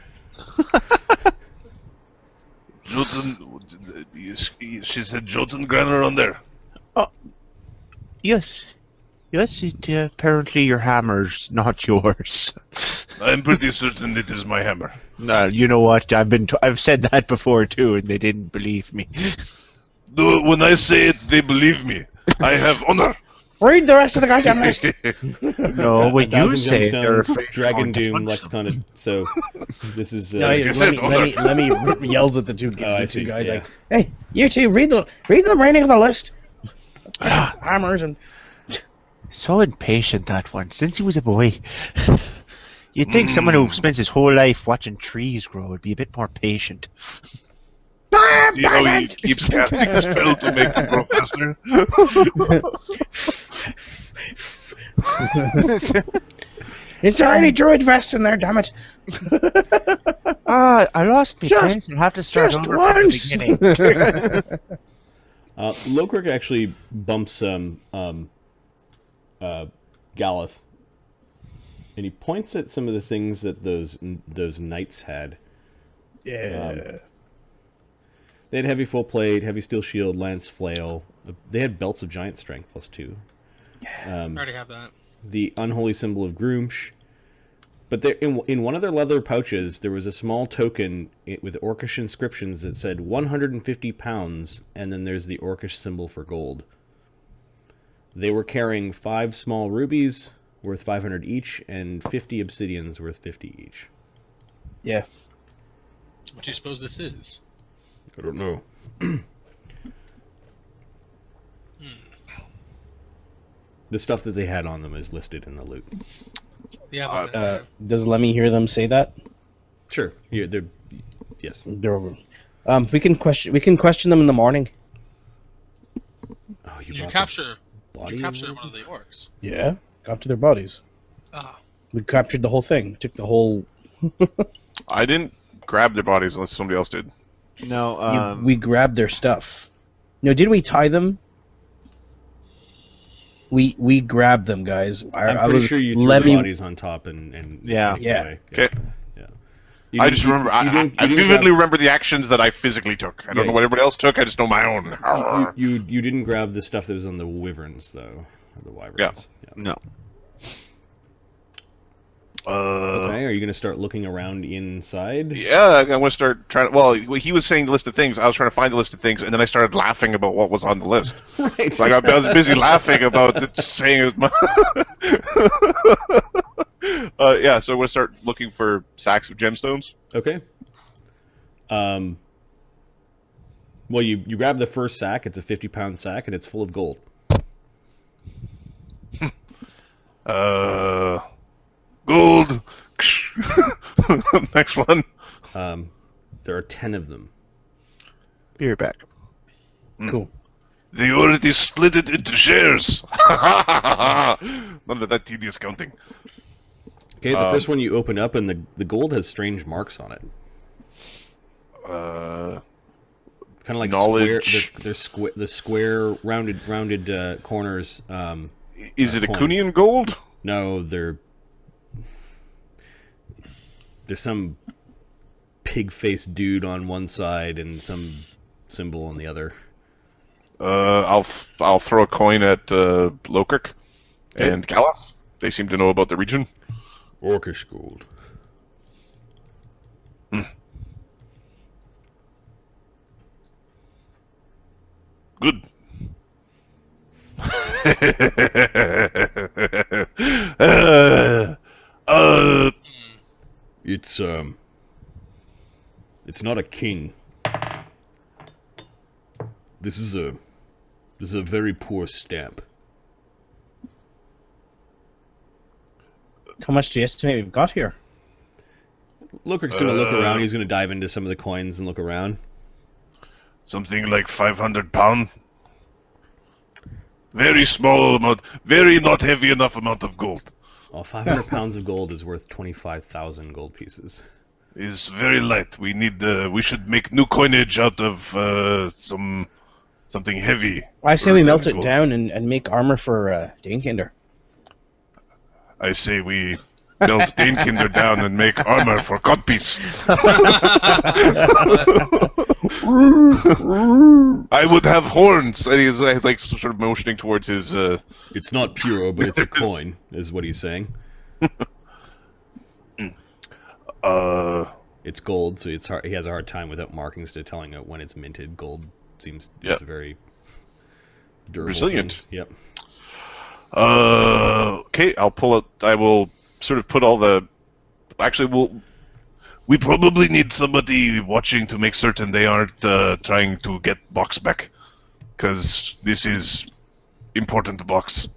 Jotun... She said Jotun Granir on there. Yes. Yes, apparently your hammer's not yours. I'm pretty certain it is my hammer. You know what? I've said that before too, and they didn't believe me. When I say it, they believe me. I have honor. Read the rest of the goddamn list. No, when you 1,000 say it, they're gemstones, afraid Dragon of Doom, Lexicon. So this is. No, let me yells at the two guys yeah. like, "Hey, you two, read the remaining of the list." Hammers and So impatient, that one, since he was a boy. You'd think someone who spends his whole life watching trees grow would be a bit more patient. You know, he keeps casting a spell to make them grow faster. Is there any druid vest in there? Damn it! I lost me. Just- I'll have to start just over once. from the beginning. Lokrik actually bumps Galeth And he points at some of the things that those knights had. Yeah. They had heavy full plate, heavy steel shield, lance, flail. They had belts of giant strength +2. I already have that. The unholy symbol of Groomsh. But there, in one of their leather pouches, there was a small token with Orcish inscriptions that said 150 pounds, and then there's the Orcish symbol for gold. They were carrying 5 small rubies worth 500 each, and 50 obsidians worth 50 each. Yeah. What do you suppose this is? I don't know. The stuff that they had on them is listed in the loot. Yeah. Does Lemmy hear them say that? Sure. Yeah, yes. We can question them in the morning. Oh, Did you brought capture the body one of the orcs? Yeah. Got to their bodies. Ah. We captured the whole thing. Took the whole. I didn't grab their bodies unless somebody else did. No, We grabbed their stuff. No, didn't we tie them? We grabbed them, guys. I'm pretty sure you threw the bodies on top and Yeah. walked Yeah. away. Okay. You I didn't- just you- remember. you didn't- I you didn't vividly grab- remember the actions that I physically took. I don't know what everybody else took. I just know my own. You didn't grab the stuff that was on the wyverns though, or the wyverns. Yeah. no. Okay. Are you gonna start looking around inside? Yeah, I want to start trying. Well, he was saying the list of things. I was trying to find the list of things, and then I started laughing about what was on the list. Right. So I was busy laughing about it, just saying it. Yeah, so I want to start looking for sacks of gemstones. Okay. Well, you grab the first sack. It's a 50-pound sack, and it's full of gold. Gold. Next one. There are 10 of them. Be right back. Cool. They already split it into shares. None of that tedious counting. Okay, the first one you open up, and the gold has strange marks on it. Kind of like knowledge. Square. The square, rounded corners. Is it coins. Acunian gold? No, there's some pig-faced dude on one side and some symbol on the other. I'll throw a coin at Lokirk and Gallas. They seem to know about the region. Orcish gold. Good. It's not a king. This is a very poor stamp. How much do you estimate we've got here? Lokirk's gonna look around. He's gonna dive into some of the coins and look around. Something like 500 pound. Very small amount. Very not heavy enough amount of gold. Well, 500 pounds of gold is worth 25,000 gold pieces. Is very light. We need. We should make new coinage out of something heavy. I say we melt it gold. down and make armor for Danekinder. I say we melt Danekinder down and make armor for Codpiece. I would have horns. And he's like sort of motioning towards his. It's not pure, but it's a coin, is what he's saying. It's gold, so it's hard. He has a hard time without markings to telling it when it's minted. Gold seems it's a very durable resilient. thing. Yep. Okay, I'll pull it. I will sort of put all the. Actually, we probably need somebody watching to make certain they aren't trying to get box back, because this is important box.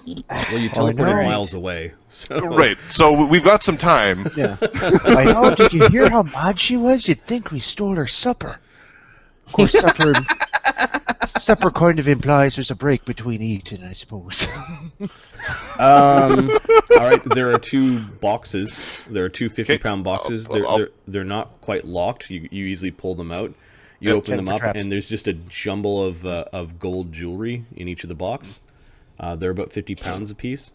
Well, you teleported miles away, so Right. So we've got some time. Yeah. I know. Did you hear how mad she was? You'd think we stole her supper. Of course, supper kind of implies there's a break between eating, I suppose. All right, there are 2 boxes. There are 2 50-pound boxes. They're not quite locked. You easily pull them out. You open them up, and there's just a jumble of gold jewelry in each of the box. They're about 50 pounds apiece.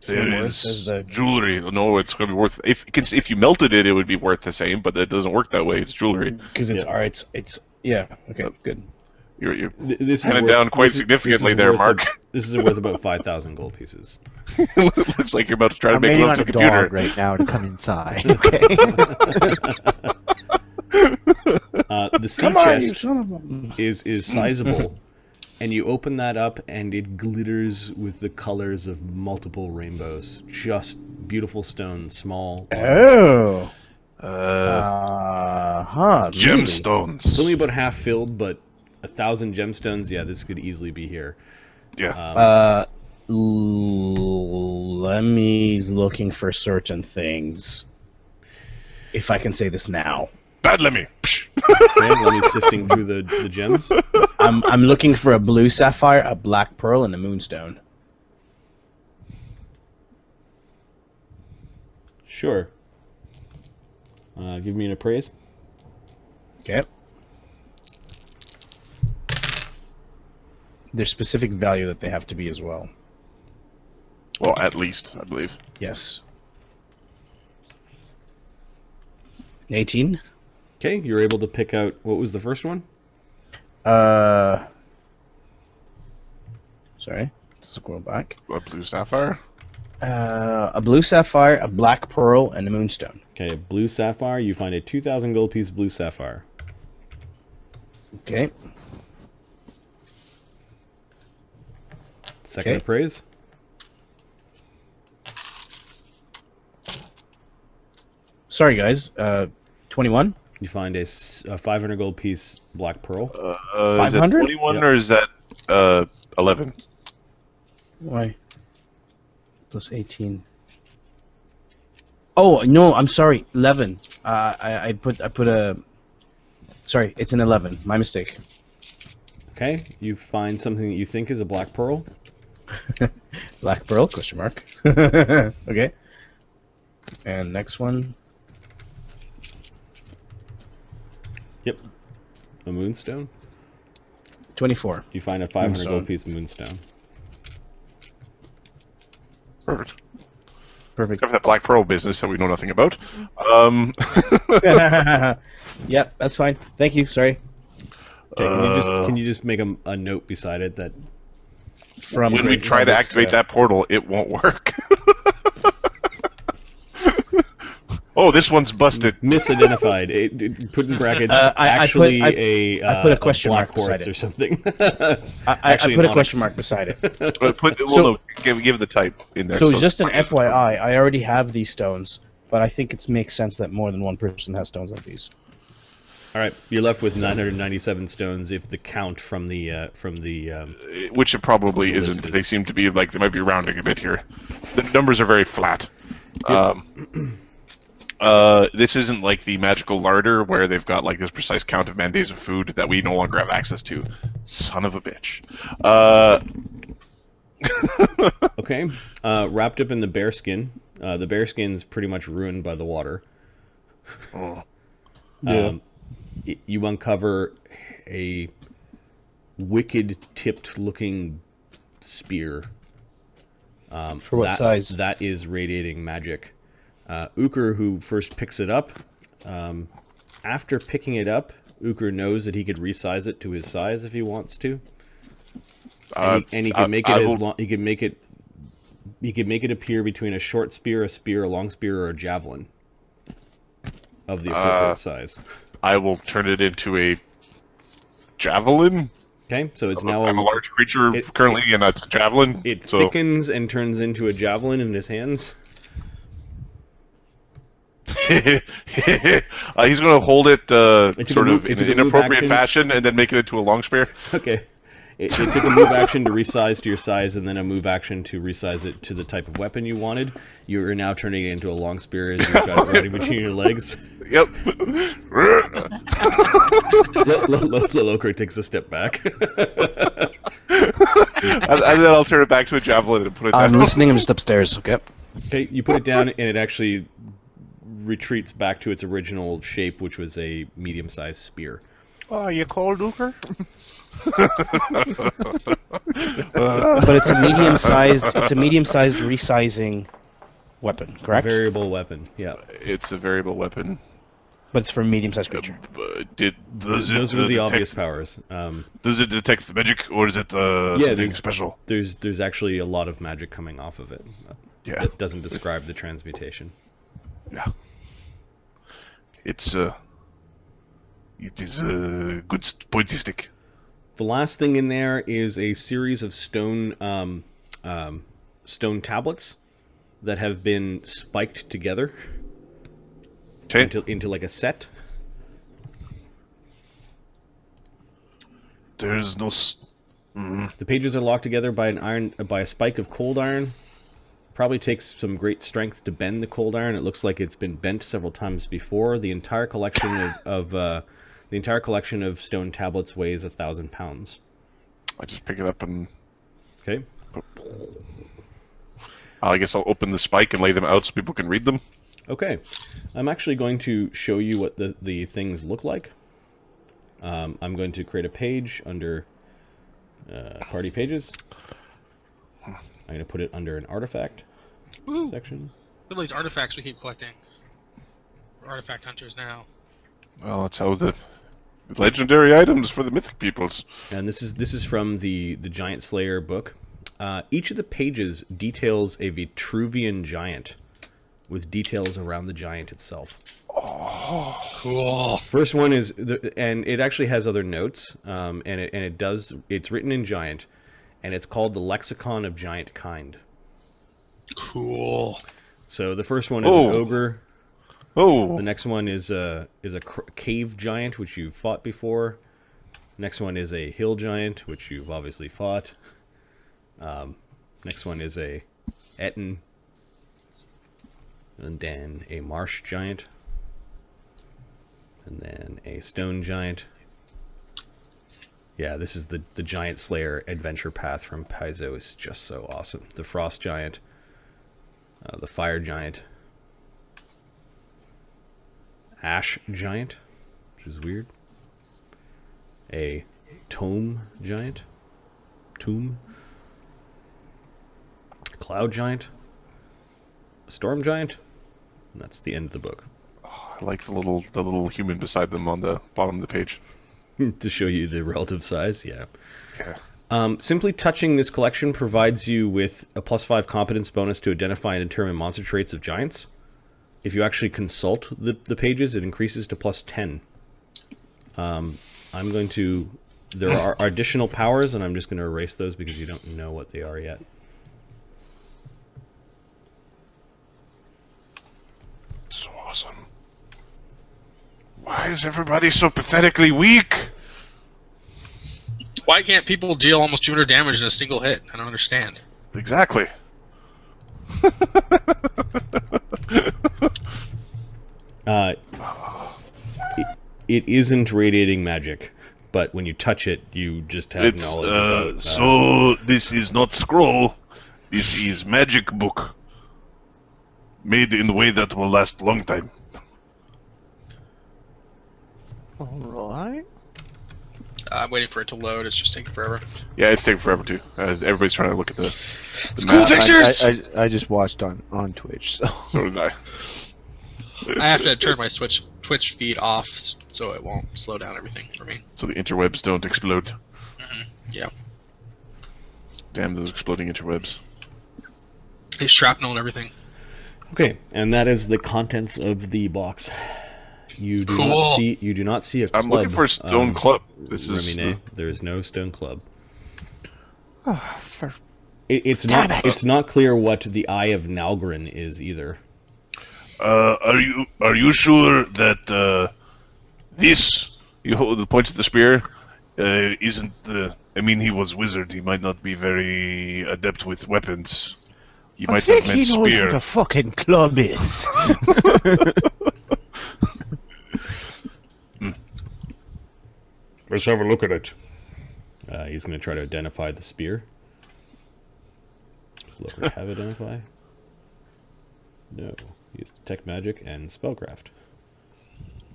same There worth is as the? jewelry. No, it's going to be worth. If you melted it, it would be worth the same, but it doesn't work that way. It's jewelry. Because it's it's yeah. Okay, good. You're This is heading worth- down quite this is- significantly this is there, worth Mark. This is worth about 5,000 gold pieces. It looks like you're about to try to I'm make waiting love on to a the computer. dog right now to come inside. Okay. The sea Come on, you chest son of a! is sizable, and you open that up, and it glitters with the colors of multiple rainbows. Just beautiful stone, small. Oh. Uh, Really? gemstones. It's only about half filled, but 1,000 gemstones. Yeah, this could easily be here. Yeah. Lemmy's looking for certain things. If I can say this now, Bad Lemmy. Okay, let me sifting through the gems. I'm looking for a blue sapphire, a black pearl, and a moonstone. Sure. Give me an appraise. Okay. There's specific value that they have to be as well. Well, at least, I believe. Yes. 18. Okay, you're able to pick out, what was the first one? Sorry. Scroll back. A blue sapphire. A blue sapphire, a black pearl, and a moonstone. Okay, blue sapphire. You find a 2,000 gold piece blue sapphire. Okay. Second Okay. appraise. Sorry, guys. 21. You find a 500 gold piece black pearl. Is that 500? 21 Yep. or is that 11? Why? Plus 18. Oh no, I'm sorry. 11. I put a. Sorry, it's an 11. My mistake. Okay, you find something that you think is a black pearl. Black pearl? Question mark. Okay. And next one. Yep. A moonstone. 24. You find a 500 Moonstone. gold piece moonstone. Perfect. Perfect. Except for that black pearl business that we know nothing about. Yep, that's fine. Thank you. Sorry. Okay, can you just make a note beside it that From when we try to activate that portal, it won't work. Oh, this one's busted. misidentified? Put in brackets. I put a question black mark beside quartz it. or something. I Actually, put a an question onyx. mark beside it. Give the type in there. So just an FYI, I already have these stones, but I think it makes sense that more than one person has stones like these. All right, you're left with 997 stones if the count from the Which it probably The list isn't. is- They seem to be like they might be rounding a bit here. The numbers are very flat. This isn't like the magical larder where they've got like this precise count of man days of food that we no longer have access to. Son of a bitch. Okay, wrapped up in the bear skin. The bear skin's pretty much ruined by the water. Oh. You uncover a wicked tipped looking spear. For what size? That is radiating magic. Uker, who first picks it up, after picking it up, Uker knows that he could resize it to his size if he wants to, and he can make it as long. He can make it appear between a short spear, a long spear, or a javelin of the appropriate size. I will turn it into a javelin. Okay, so it's now I'm a large creature currently, and that's a javelin. It so thickens and turns into a javelin in his hands. he's going to hold it sort of in took an a move inappropriate action. fashion and then make it into a long spear. Okay. It took a move action to resize to your size, and then a move action to resize it to the type of weapon you wanted. You are now turning it into a long spear as you've got it riding between your legs. Yep. Locro takes a step back. And then I'll turn it back to a javelin and put it I'm down. listening. I'm just upstairs. Okay. Okay, you put it down, and it actually retreats back to its original shape, which was a medium-sized spear. Oh, you cold, Uker? But it's a medium-sized. It's a medium-sized resizing weapon, correct? Variable weapon. Yeah. It's a variable weapon. But it's for a medium-sized creature. Those were the obvious powers. Does it detect the magic, or is it something special? There's actually a lot of magic coming off of it. Yeah. It doesn't describe the transmutation. Yeah. It is a good pointy stick. The last thing in there is a series of stone tablets that have been spiked together into like a set. There's no. The pages are locked together by a spike of cold iron. Probably takes some great strength to bend the cold iron. It looks like it's been bent several times before. The entire collection of stone tablets weighs 1,000 pounds. I just pick it up and. Okay. I guess I'll open the spike and lay them out so people can read them. Okay. I'm actually going to show you what the things look like. I'm going to create a page under party pages. I'm going to put it under an artifact section. Look at these artifacts we keep collecting. We're artifact hunters now. Well, that's how the legendary items for the mythic peoples. And this is from the Giant Slayer book. Each of the pages details a Vitruvian giant, with details around the giant itself. Oh, cool. First one is, and it actually has other notes, it's written in giant, and it's called the Lexicon of Giant Kind. Cool. So the first one is an ogre. Oh. The next one is a cave giant, which you've fought before. Next one is a hill giant, which you've obviously fought. Next one is a Etten, and then a marsh giant, and then a stone giant. Yeah, this is the Giant Slayer adventure path from Paizo. Is just so awesome. The frost giant, the fire giant, ash giant, which is weird. A tomb giant, cloud giant, a storm giant, and that's the end of the book. I like the little human beside them on the bottom of the page. To show you the relative size, yeah. Yeah. Simply touching this collection provides you with a +5 competence bonus to identify and determine monster traits of giants. If you actually consult the pages, it increases to +10. There are additional powers, and I'm just going to erase those because you don't know what they are yet. So awesome. Why is everybody so pathetically weak? Why can't people deal almost 200 damage in a single hit? I don't understand. Exactly. It isn't radiating magic, but when you touch it, you just have knowledge about So this is not scroll. This is magic book. Made in a way that will last a long time. Alright. I'm waiting for it to load. It's just taking forever. Yeah, it's taking forever too. Everybody's trying to look at the School map. pictures! I just watched on Twitch, so. So did I. I have to turn my Twitch feed off so it won't slow down everything for me. So the interwebs don't explode. Yeah. Damn those exploding interwebs. Hey, shrapnel and everything. Okay, and that is the contents of the box. You do not see a club. I'm looking for a stone club. This is Remine. There is no stone club. Oh, It's not clear what the Eye of Nalgrin is either. Are you sure that this you hold the points of the spear isn't the? I mean, he was wizard. He might not be very adept with weapons. He might have meant he knows spear. what a fucking club is. Let's have a look at it. He's going to try to identify the spear. Does Loker have identify? No. He has detect magic and spellcraft.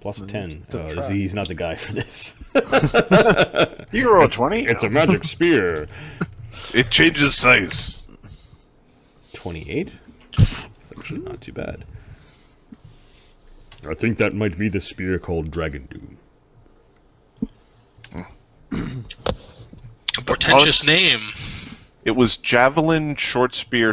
+10. He's not the guy for this. You roll 20. It's a magic spear. It changes size. 28? It's actually not too bad. I think that might be the spear called Dragon Doom. A portentous name. It was javelin, short spear,